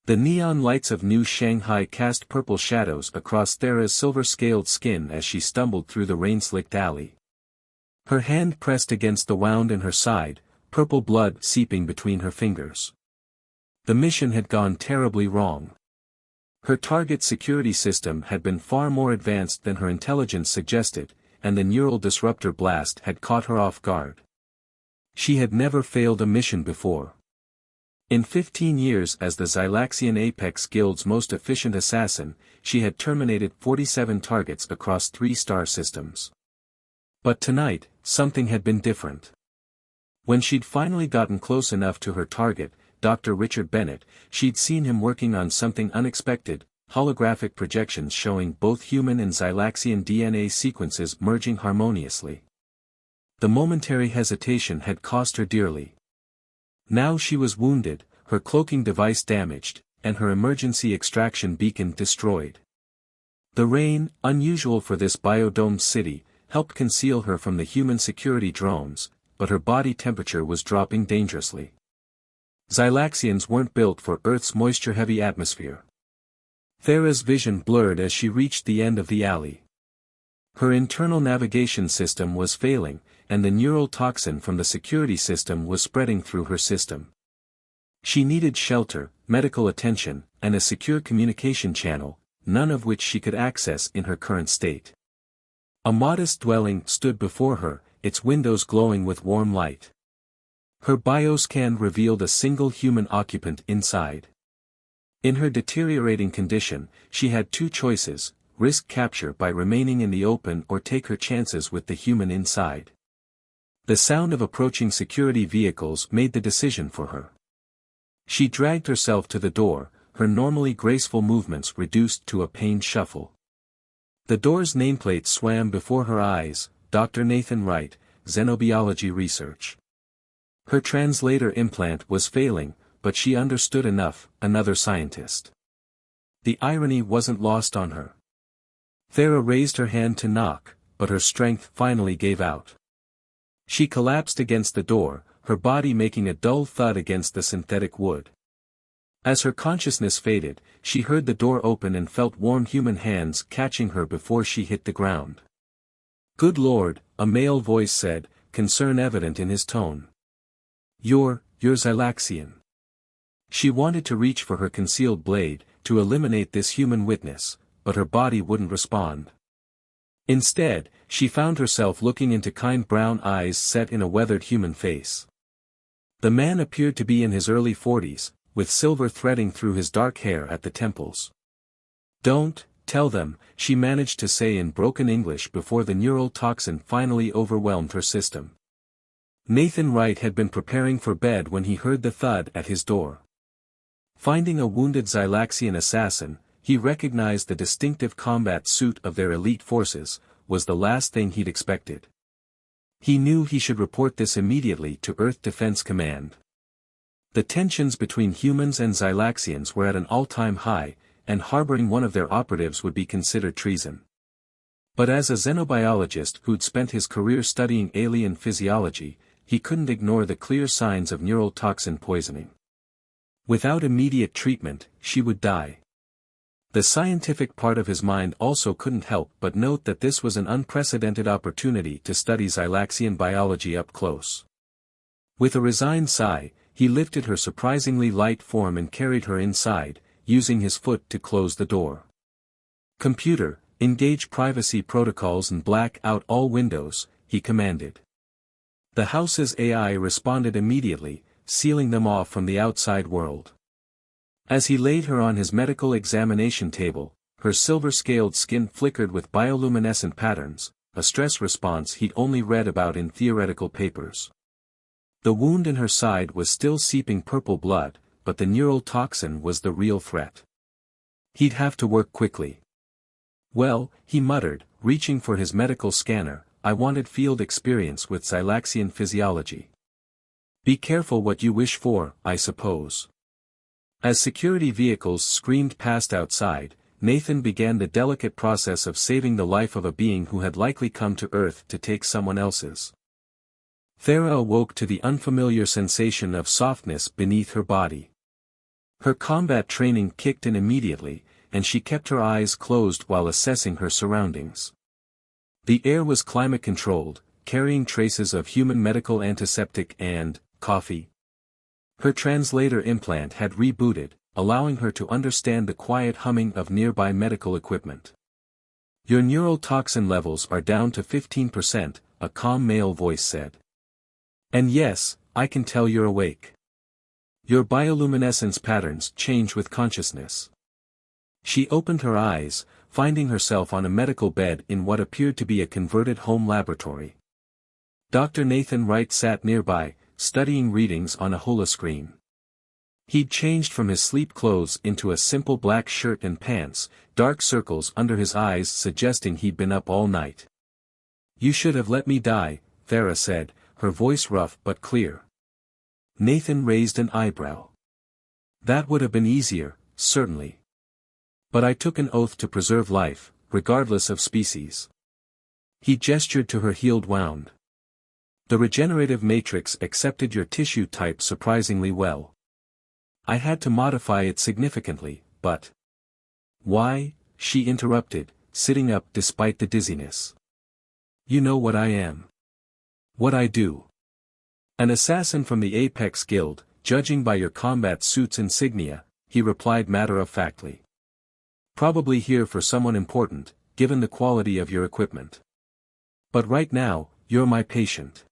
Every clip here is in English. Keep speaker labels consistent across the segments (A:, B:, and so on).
A: The neon lights of New Shanghai cast purple shadows across Thera's silver-scaled skin as she stumbled through the rain-slicked alley. Her hand pressed against the wound in her side, purple blood seeping between her fingers. The mission had gone terribly wrong. Her target security system had been far more advanced than her intelligence suggested, and the neural disruptor blast had caught her off guard. She had never failed a mission before. In 15 years as the Xylaxian Apex Guild's most efficient assassin, she had terminated 47 targets across 3 star systems. But tonight, something had been different. When she'd finally gotten close enough to her target, Dr. Richard Bennett, she'd seen him working on something unexpected, holographic projections showing both human and Xylaxian DNA sequences merging harmoniously. The momentary hesitation had cost her dearly. Now she was wounded, her cloaking device damaged, and her emergency extraction beacon destroyed. The rain, unusual for this biodomed city, helped conceal her from the human security drones, but her body temperature was dropping dangerously. Xylaxians weren't built for Earth's moisture-heavy atmosphere. Thera's vision blurred as she reached the end of the alley. Her internal navigation system was failing, and the neural toxin from the security system was spreading through her system. She needed shelter, medical attention, and a secure communication channel, none of which she could access in her current state. A modest dwelling stood before her, its windows glowing with warm light. Her bioscan revealed a single human occupant inside. In her deteriorating condition, she had 2 choices: risk capture by remaining in the open or take her chances with the human inside. The sound of approaching security vehicles made the decision for her. She dragged herself to the door, her normally graceful movements reduced to a pained shuffle. The door's nameplate swam before her eyes: Dr. Nathan Wright, Xenobiology Research. Her translator implant was failing, but she understood enough: another scientist. The irony wasn't lost on her. Thera raised her hand to knock, but her strength finally gave out. She collapsed against the door, her body making a dull thud against the synthetic wood. As her consciousness faded, she heard the door open and felt warm human hands catching her before she hit the ground. "Good Lord," a male voice said, concern evident in his tone. You're Xylaxian." She wanted to reach for her concealed blade, to eliminate this human witness, but her body wouldn't respond. Instead, she found herself looking into kind brown eyes set in a weathered human face. The man appeared to be in his early 40s, with silver threading through his dark hair at the temples. "Don't tell them," she managed to say in broken English before the neural toxin finally overwhelmed her system. Nathan Wright had been preparing for bed when he heard the thud at his door. Finding a wounded Xylaxian assassin, he recognized the distinctive combat suit of their elite forces, was the last thing he'd expected. He knew he should report this immediately to Earth Defense Command. The tensions between humans and Xylaxians were at an all-time high, and harboring one of their operatives would be considered treason. But as a xenobiologist who'd spent his career studying alien physiology, he couldn't ignore the clear signs of neural toxin poisoning. Without immediate treatment, she would die. The scientific part of his mind also couldn't help but note that this was an unprecedented opportunity to study Xylaxian biology up close. With a resigned sigh, he lifted her surprisingly light form and carried her inside, using his foot to close the door. "Computer, engage privacy protocols and black out all windows," he commanded. The house's AI responded immediately, sealing them off from the outside world. As he laid her on his medical examination table, her silver-scaled skin flickered with bioluminescent patterns, a stress response he'd only read about in theoretical papers. The wound in her side was still seeping purple blood, but the neural toxin was the real threat. He'd have to work quickly. "Well," he muttered, reaching for his medical scanner, "I wanted field experience with Xylaxian physiology." "Be careful what you wish for, I suppose." As security vehicles screamed past outside, Nathan began the delicate process of saving the life of a being who had likely come to Earth to take someone else's. Thera awoke to the unfamiliar sensation of softness beneath her body. Her combat training kicked in immediately, and she kept her eyes closed while assessing her surroundings. The air was climate-controlled, carrying traces of human medical antiseptic and coffee. Her translator implant had rebooted, allowing her to understand the quiet humming of nearby medical equipment. Your neurotoxin levels are down to 15%, a calm male voice said. And yes, I can tell you're awake. Your bioluminescence patterns change with consciousness. She opened her eyes, finding herself on a medical bed in what appeared to be a converted home laboratory. Dr. Nathan Wright sat nearby, studying readings on a holoscreen. He'd changed from his sleep clothes into a simple black shirt and pants, dark circles under his eyes suggesting he'd been up all night. You should have let me die, Farah said, her voice rough but clear. Nathan raised an eyebrow. That would have been easier, certainly. But I took an oath to preserve life, regardless of species. He gestured to her healed wound. The regenerative matrix accepted your tissue type surprisingly well. I had to modify it significantly, but... Why? She interrupted, sitting up despite the dizziness. You know what I am. What I do. An assassin from the Apex Guild, judging by your combat suit's insignia, he replied matter-of-factly. Probably here for someone important, given the quality of your equipment. But right now, you're my patient.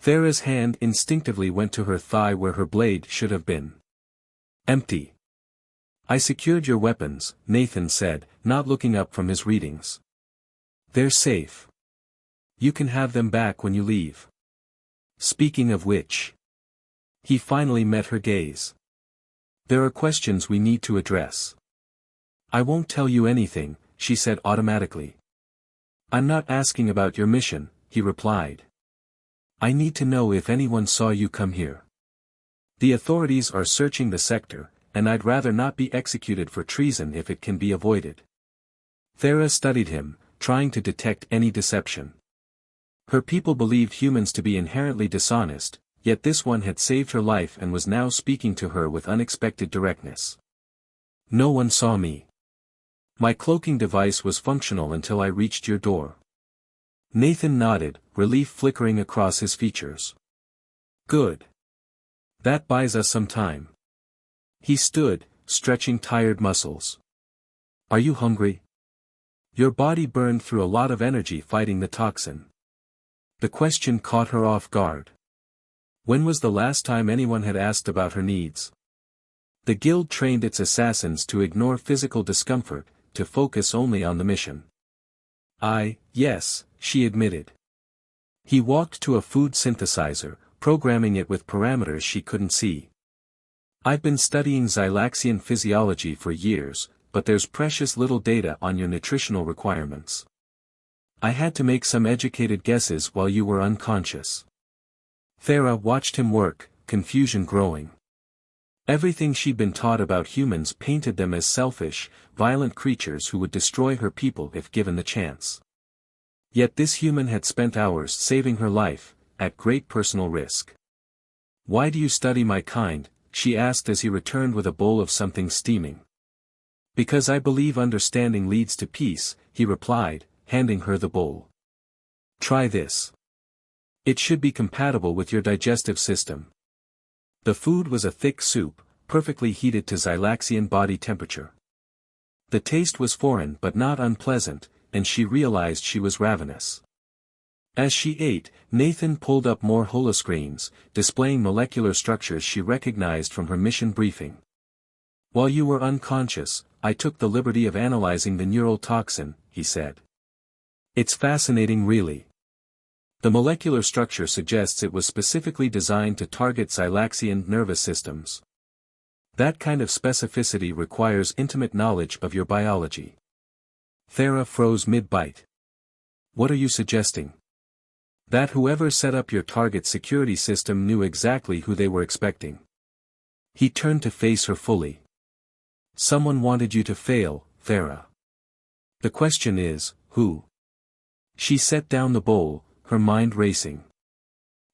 A: Farah's hand instinctively went to her thigh where her blade should have been. Empty. I secured your weapons, Nathan said, not looking up from his readings. They're safe. You can have them back when you leave. Speaking of which. He finally met her gaze. There are questions we need to address. I won't tell you anything, she said automatically. I'm not asking about your mission, he replied. I need to know if anyone saw you come here. The authorities are searching the sector, and I'd rather not be executed for treason if it can be avoided. Farah studied him, trying to detect any deception. Her people believed humans to be inherently dishonest, yet this one had saved her life and was now speaking to her with unexpected directness. No one saw me. My cloaking device was functional until I reached your door. Nathan nodded, relief flickering across his features. Good. That buys us some time. He stood, stretching tired muscles. Are you hungry? Your body burned through a lot of energy fighting the toxin. The question caught her off guard. When was the last time anyone had asked about her needs? The guild trained its assassins to ignore physical discomfort, to focus only on the mission. Yes, she admitted. He walked to a food synthesizer, programming it with parameters she couldn't see. I've been studying Zylaxian physiology for years, but there's precious little data on your nutritional requirements. I had to make some educated guesses while you were unconscious. Farah watched him work, confusion growing. Everything she'd been taught about humans painted them as selfish, violent creatures who would destroy her people if given the chance. Yet this human had spent hours saving her life, at great personal risk. Why do you study my kind? She asked as he returned with a bowl of something steaming. Because I believe understanding leads to peace, he replied, handing her the bowl. Try this. It should be compatible with your digestive system. The food was a thick soup, perfectly heated to Zylaxian body temperature. The taste was foreign but not unpleasant, and she realized she was ravenous. As she ate, Nathan pulled up more holoscreens, displaying molecular structures she recognized from her mission briefing. While you were unconscious, I took the liberty of analyzing the neural toxin, he said. It's fascinating really. The molecular structure suggests it was specifically designed to target Zylaxian nervous systems. That kind of specificity requires intimate knowledge of your biology. Farah froze mid-bite. What are you suggesting? That whoever set up your target security system knew exactly who they were expecting. He turned to face her fully. Someone wanted you to fail, Farah. The question is, who? She set down the bowl, her mind racing.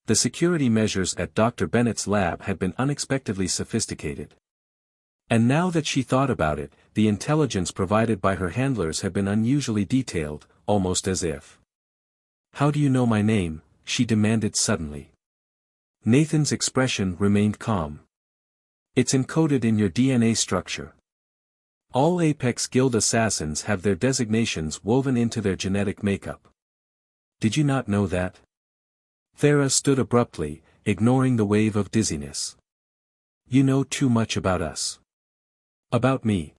A: The security measures at Dr. Bennett's lab had been unexpectedly sophisticated. And now that she thought about it, the intelligence provided by her handlers had been unusually detailed, almost as if. "How do you know my name?" she demanded suddenly. Nathan's expression remained calm. "It's encoded in your DNA structure. All Apex Guild assassins have their designations woven into their genetic makeup. Did you not know that?" Thera stood abruptly, ignoring the wave of dizziness. "You know too much about us." "About me?"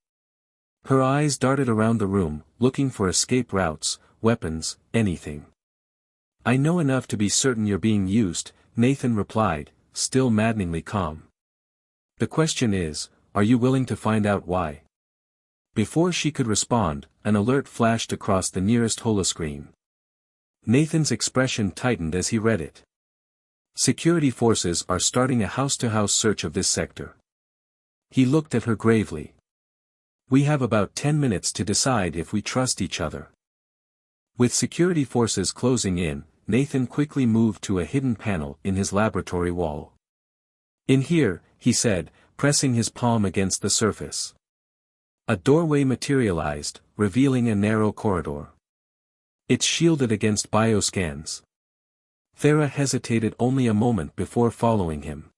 A: Her eyes darted around the room, looking for escape routes, weapons, anything. "I know enough to be certain you're being used," Nathan replied, still maddeningly calm. "The question is, are you willing to find out why?" Before she could respond, an alert flashed across the nearest holoscreen. Nathan's expression tightened as he read it. "Security forces are starting a house-to-house search of this sector." He looked at her gravely. "We have about 10 minutes to decide if we trust each other." With security forces closing in, Nathan quickly moved to a hidden panel in his laboratory wall. "In here," he said, pressing his palm against the surface. A doorway materialized, revealing a narrow corridor. It's shielded against bioscans. Thera hesitated only a moment before following him.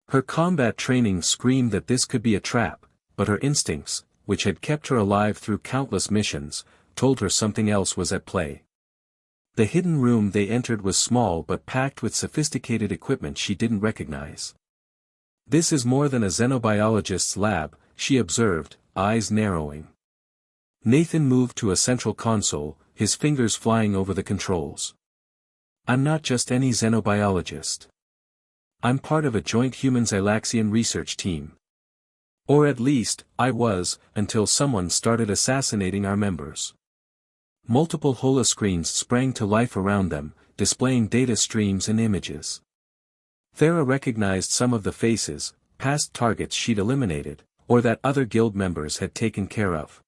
A: Her combat training screamed that this could be a trap, but her instincts, which had kept her alive through countless missions, told her something else was at play. The hidden room they entered was small but packed with sophisticated equipment she didn't recognize. "This is more than a xenobiologist's lab," she observed, eyes narrowing. Nathan moved to a central console, his fingers flying over the controls. "I'm not just any xenobiologist. I'm part of a joint human-Zylaxian research team. Or at least, I was, until someone started assassinating our members." Multiple holoscreens sprang to life around them, displaying data streams and images. Thera recognized some of the faces, past targets she'd eliminated, or that other guild members had taken care of.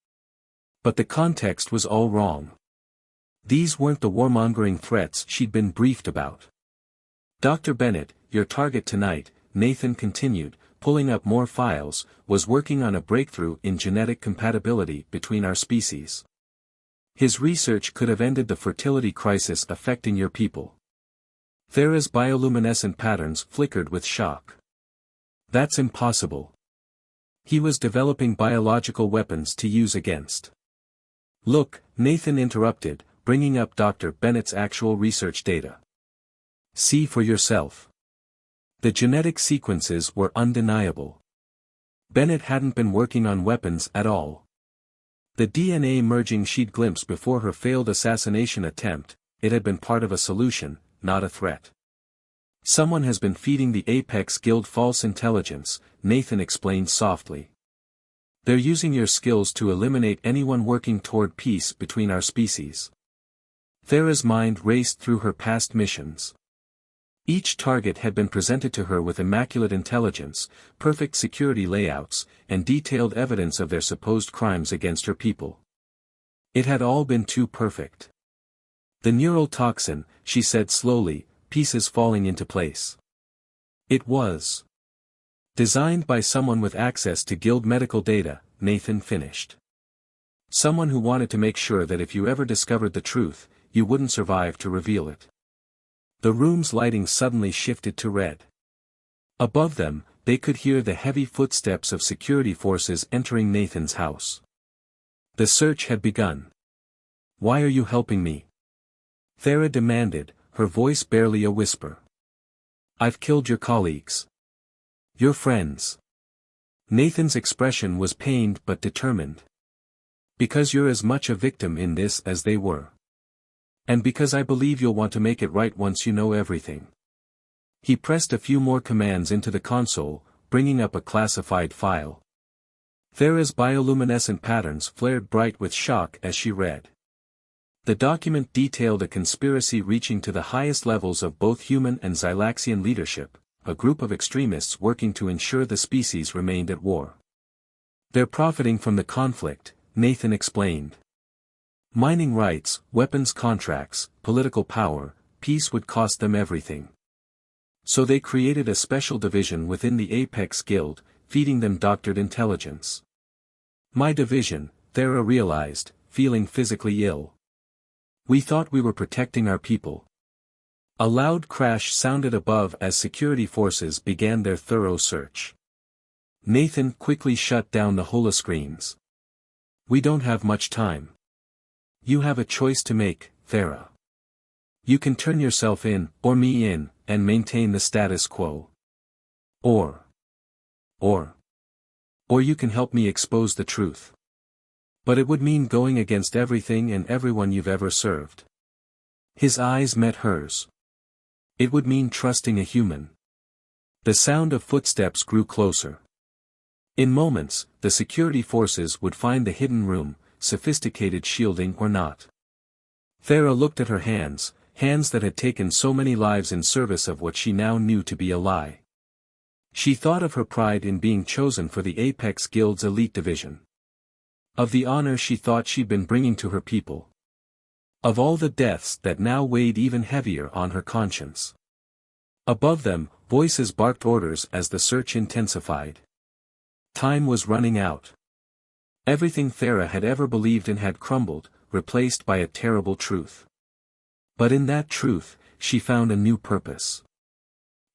A: But the context was all wrong. These weren't the warmongering threats she'd been briefed about. "Dr. Bennett, your target tonight," Nathan continued, pulling up more files, "was working on a breakthrough in genetic compatibility between our species. His research could have ended the fertility crisis affecting your people." Thera's bioluminescent patterns flickered with shock. "That's impossible. He was developing biological weapons to use against." "Look," Nathan interrupted, bringing up Dr. Bennett's actual research data. "See for yourself." The genetic sequences were undeniable. Bennett hadn't been working on weapons at all. The DNA merging she'd glimpsed before her failed assassination attempt, it had been part of a solution, not a threat. "Someone has been feeding the Apex Guild false intelligence," Nathan explained softly. "They're using your skills to eliminate anyone working toward peace between our species." Thera's mind raced through her past missions. Each target had been presented to her with immaculate intelligence, perfect security layouts, and detailed evidence of their supposed crimes against her people. It had all been too perfect. "The neural toxin," she said slowly, pieces falling into place. "It was designed by someone with access to guild medical data," Nathan finished. "Someone who wanted to make sure that if you ever discovered the truth, you wouldn't survive to reveal it." The room's lighting suddenly shifted to red. Above them, they could hear the heavy footsteps of security forces entering Nathan's house. The search had begun. "Why are you helping me?" Thera demanded, her voice barely a whisper. "I've killed your colleagues. Your friends." Nathan's expression was pained but determined. "Because you're as much a victim in this as they were. And because I believe you'll want to make it right once you know everything." He pressed a few more commands into the console, bringing up a classified file. Thera's bioluminescent patterns flared bright with shock as she read. The document detailed a conspiracy reaching to the highest levels of both human and Zylaxian leadership, a group of extremists working to ensure the species remained at war. "They're profiting from the conflict," Nathan explained. "Mining rights, weapons contracts, political power, peace would cost them everything. So they created a special division within the Apex Guild, feeding them doctored intelligence. My division, Thera realized, feeling physically ill. We thought we were protecting our people. A loud crash sounded above as security forces began their thorough search. Nathan quickly shut down the holoscreens. We don't have much time. You have a choice to make, Thera. You can turn yourself in, or me in, and maintain the status quo. Or you can help me expose the truth. But it would mean going against everything and everyone you've ever served. His eyes met hers. It would mean trusting a human. The sound of footsteps grew closer. In moments, the security forces would find the hidden room, sophisticated shielding or not. Thera looked at her hands, hands that had taken so many lives in service of what she now knew to be a lie. She thought of her pride in being chosen for the Apex Guild's elite division. Of the honor she thought she'd been bringing to her people. Of all the deaths that now weighed even heavier on her conscience. Above them, voices barked orders as the search intensified. Time was running out. Everything Thera had ever believed in had crumbled, replaced by a terrible truth. But in that truth, she found a new purpose.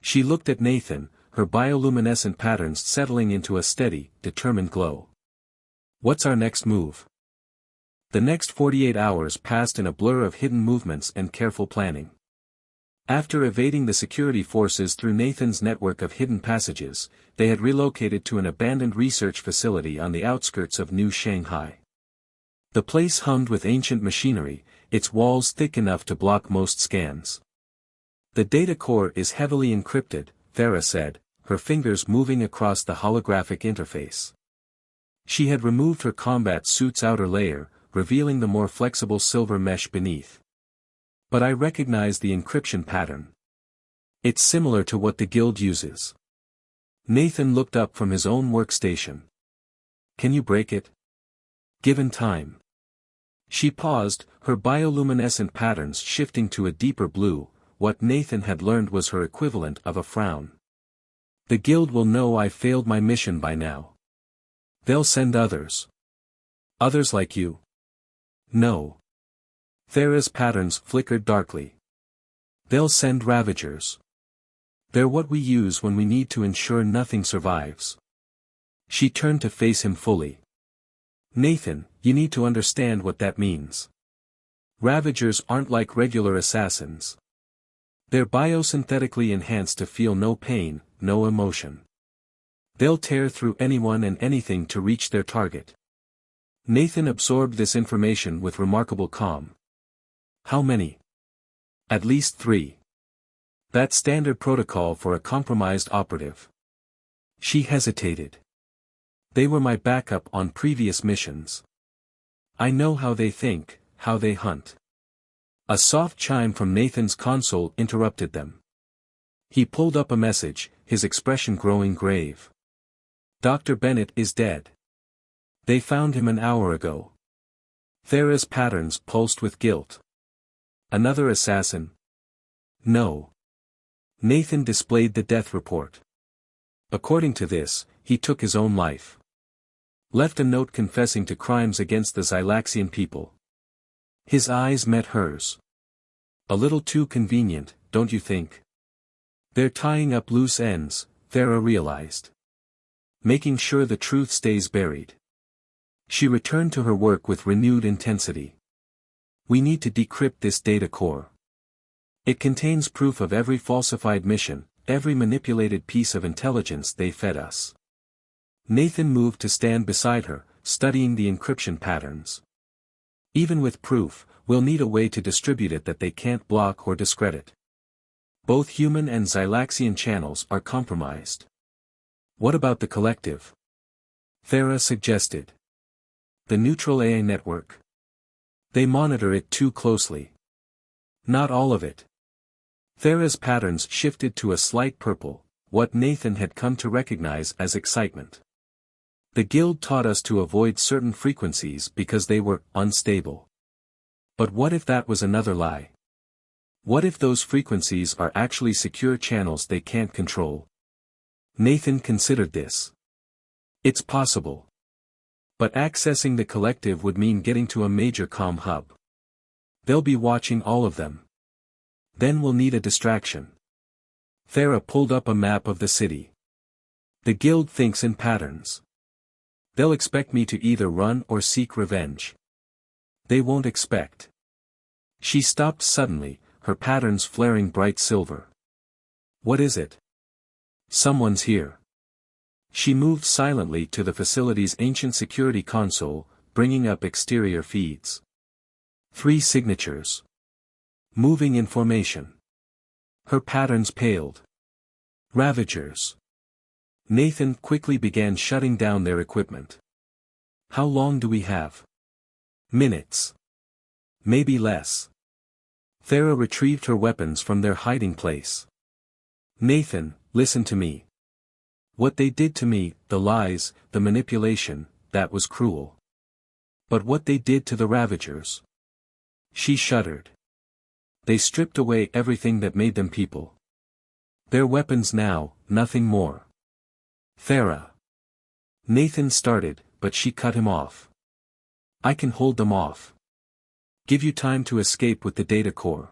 A: She looked at Nathan, her bioluminescent patterns settling into a steady, determined glow. What's our next move? The next 48 hours passed in a blur of hidden movements and careful planning. After evading the security forces through Nathan's network of hidden passages, they had relocated to an abandoned research facility on the outskirts of New Shanghai. The place hummed with ancient machinery, its walls thick enough to block most scans. The data core is heavily encrypted, Thera said, her fingers moving across the holographic interface. She had removed her combat suit's outer layer, revealing the more flexible silver mesh beneath. But I recognize the encryption pattern. It's similar to what the guild uses. Nathan looked up from his own workstation. Can you break it? Given time. She paused, her bioluminescent patterns shifting to a deeper blue. What Nathan had learned was her equivalent of a frown. The guild will know I failed my mission by now. They'll send others. Others like you? No. Thera's patterns flickered darkly. They'll send Ravagers. They're what we use when we need to ensure nothing survives. She turned to face him fully. Nathan, you need to understand what that means. Ravagers aren't like regular assassins. They're biosynthetically enhanced to feel no pain, no emotion. They'll tear through anyone and anything to reach their target. Nathan absorbed this information with remarkable calm. How many? At least 3. That's standard protocol for a compromised operative. She hesitated. They were my backup on previous missions. I know how they think, how they hunt. A soft chime from Nathan's console interrupted them. He pulled up a message, his expression growing grave. Dr. Bennett is dead. They found him an hour ago. Thera's patterns pulsed with guilt. Another assassin? No. Nathan displayed the death report. According to this, he took his own life. Left a note confessing to crimes against the Xylaxian people. His eyes met hers. A little too convenient, don't you think? They're tying up loose ends, Thera realized. Making sure the truth stays buried. She returned to her work with renewed intensity. We need to decrypt this data core. It contains proof of every falsified mission, every manipulated piece of intelligence they fed us. Nathan moved to stand beside her, studying the encryption patterns. Even with proof, we'll need a way to distribute it that they can't block or discredit. Both human and Xylaxian channels are compromised. What about the collective? Thera suggested. The neutral AI network. They monitor it too closely. Not all of it. Thera's patterns shifted to a slight purple, what Nathan had come to recognize as excitement. The guild taught us to avoid certain frequencies because they were unstable. But what if that was another lie? What if those frequencies are actually secure channels they can't control? Nathan considered this. It's possible. But accessing the collective would mean getting to a major comm hub. They'll be watching all of them. Then we'll need a distraction. Thera pulled up a map of the city. The guild thinks in patterns. They'll expect me to either run or seek revenge. They won't expect. She stopped suddenly, her patterns flaring bright silver. What is it? Someone's here. She moved silently to the facility's ancient security console, bringing up exterior feeds. 3 signatures. Moving in formation. Her patterns paled. Ravagers. Nathan quickly began shutting down their equipment. How long do we have? Minutes. Maybe less. Thera retrieved her weapons from their hiding place. Nathan, listen to me. What they did to me, the lies, the manipulation, that was cruel. But what they did to the Ravagers? She shuddered. They stripped away everything that made them people. Their weapons now, nothing more. Thera. Nathan started, but she cut him off. I can hold them off. Give you time to escape with the data core.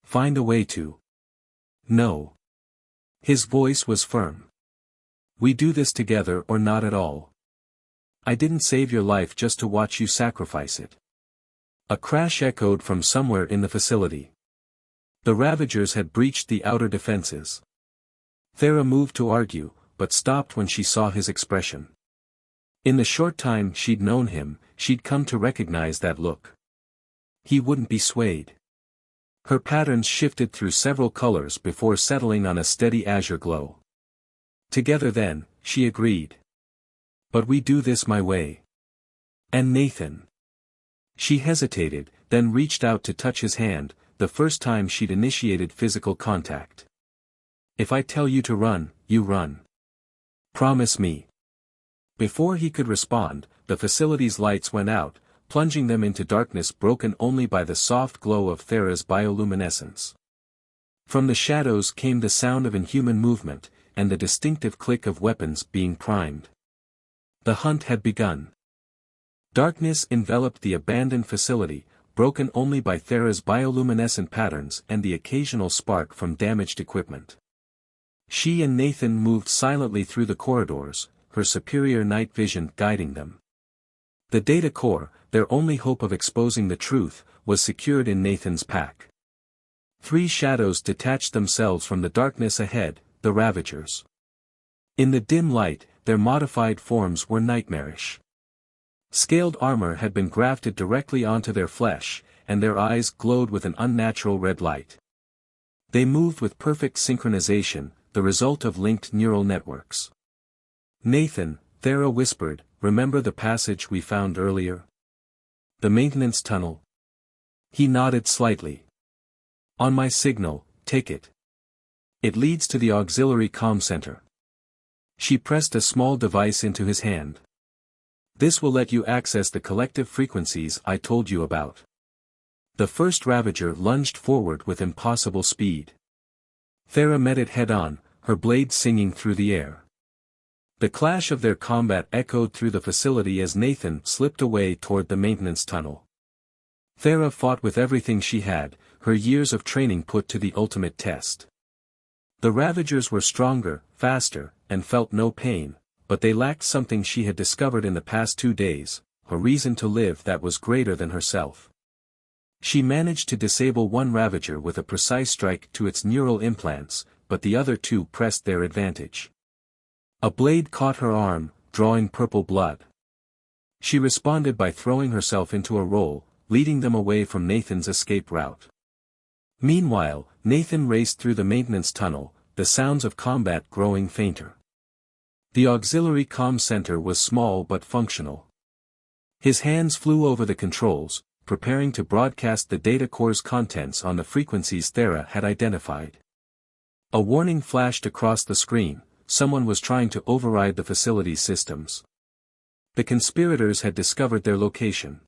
A: Find a way to. No. His voice was firm. We do this together or not at all. I didn't save your life just to watch you sacrifice it. A crash echoed from somewhere in the facility. The Ravagers had breached the outer defenses. Thera moved to argue, but stopped when she saw his expression. In the short time she'd known him, she'd come to recognize that look. He wouldn't be swayed. Her patterns shifted through several colors before settling on a steady azure glow. Together then, she agreed. But we do this my way. And Nathan. She hesitated, then reached out to touch his hand, the first time she'd initiated physical contact. If I tell you to run, you run. Promise me. Before he could respond, the facility's lights went out, plunging them into darkness broken only by the soft glow of Thera's bioluminescence. From the shadows came the sound of inhuman movement, and the distinctive click of weapons being primed. The hunt had begun. Darkness enveloped the abandoned facility, broken only by Thera's bioluminescent patterns and the occasional spark from damaged equipment. She and Nathan moved silently through the corridors, her superior night vision guiding them. The data core, their only hope of exposing the truth, was secured in Nathan's pack. 3 shadows detached themselves from the darkness ahead, the Ravagers. In the dim light, their modified forms were nightmarish. Scaled armor had been grafted directly onto their flesh, and their eyes glowed with an unnatural red light. They moved with perfect synchronization, the result of linked neural networks. Nathan, Thera whispered, remember the passage we found earlier? The maintenance tunnel? He nodded slightly. On my signal, take it. It leads to the auxiliary comm center. She pressed a small device into his hand. This will let you access the collective frequencies I told you about. The first Ravager lunged forward with impossible speed. Thera met it head-on, her blade singing through the air. The clash of their combat echoed through the facility as Nathan slipped away toward the maintenance tunnel. Thera fought with everything she had, her years of training put to the ultimate test. The Ravagers were stronger, faster, and felt no pain, but they lacked something she had discovered in the past 2 days, a reason to live that was greater than herself. She managed to disable one Ravager with a precise strike to its neural implants, but the other 2 pressed their advantage. A blade caught her arm, drawing purple blood. She responded by throwing herself into a roll, leading them away from Nathan's escape route. Meanwhile, Nathan raced through the maintenance tunnel, the sounds of combat growing fainter. The auxiliary comm center was small but functional. His hands flew over the controls, preparing to broadcast the data core's contents on the frequencies Thera had identified. A warning flashed across the screen, someone was trying to override the facility's systems. The conspirators had discovered their location.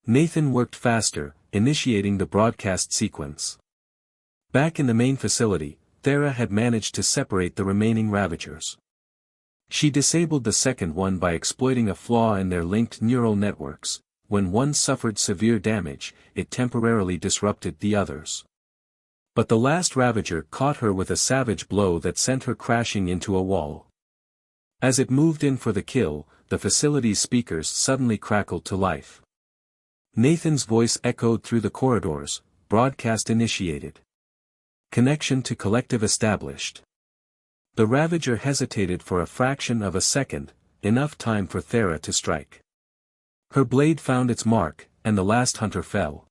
A: Nathan worked faster, initiating the broadcast sequence. Back in the main facility, Thera had managed to separate the remaining Ravagers. She disabled the second one by exploiting a flaw in their linked neural networks. When one suffered severe damage, it temporarily disrupted the others. But the last Ravager caught her with a savage blow that sent her crashing into a wall. As it moved in for the kill, the facility's speakers suddenly crackled to life. Nathan's voice echoed through the corridors, broadcast initiated. Connection to collective established. The Ravager hesitated for a fraction of a second, enough time for Thera to strike. Her blade found its mark, and the last hunter fell.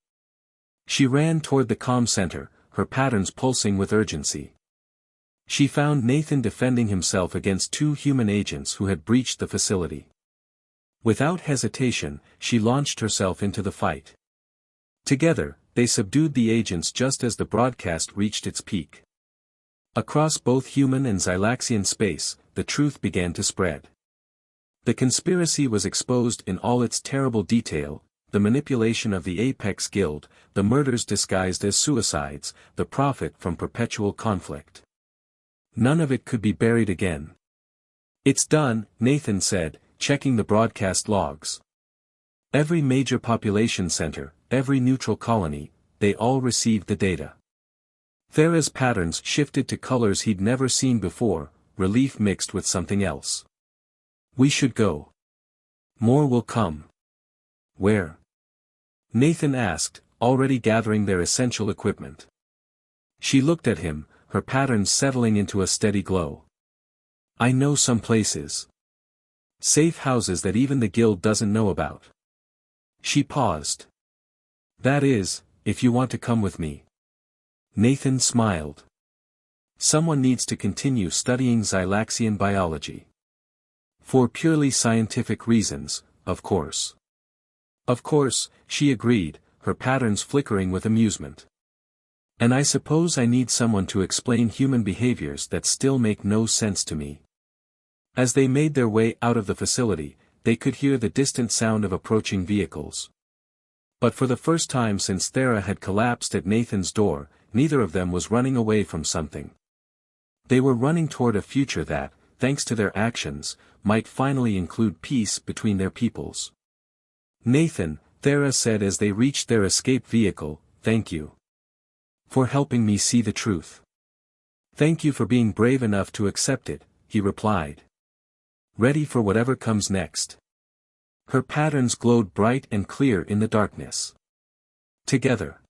A: She ran toward the comm center, her patterns pulsing with urgency. She found Nathan defending himself against two human agents who had breached the facility. Without hesitation, she launched herself into the fight. Together, they subdued the agents just as the broadcast reached its peak. Across both human and Xylaxian space, the truth began to spread. The conspiracy was exposed in all its terrible detail, the manipulation of the Apex Guild, the murders disguised as suicides, the profit from perpetual conflict. None of it could be buried again. "It's done," Nathan said, checking the broadcast logs. Every major population center, every neutral colony, they all received the data. Thera's patterns shifted to colors he'd never seen before, relief mixed with something else. "We should go. More will come." "Where?" Nathan asked, already gathering their essential equipment. She looked at him, her patterns settling into a steady glow. "I know some places. Safe houses that even the guild doesn't know about." She paused. "That is, if you want to come with me." Nathan smiled. "Someone needs to continue studying Xylaxian biology. For purely scientific reasons, of course." "Of course," she agreed, her patterns flickering with amusement. "And I suppose I need someone to explain human behaviors that still make no sense to me." As they made their way out of the facility, they could hear the distant sound of approaching vehicles. But for the first time since Thera had collapsed at Nathan's door, neither of them was running away from something. They were running toward a future that, thanks to their actions, might finally include peace between their peoples. "Nathan," Thera said as they reached their escape vehicle, "thank you for helping me see the truth." "Thank you for being brave enough to accept it," he replied. "Ready for whatever comes next." Her patterns glowed bright and clear in the darkness. Together.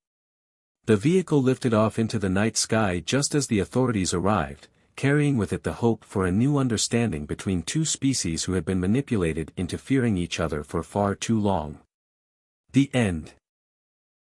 A: The vehicle lifted off into the night sky just as the authorities arrived, carrying with it the hope for a new understanding between two species who had been manipulated into fearing each other for far too long. The end.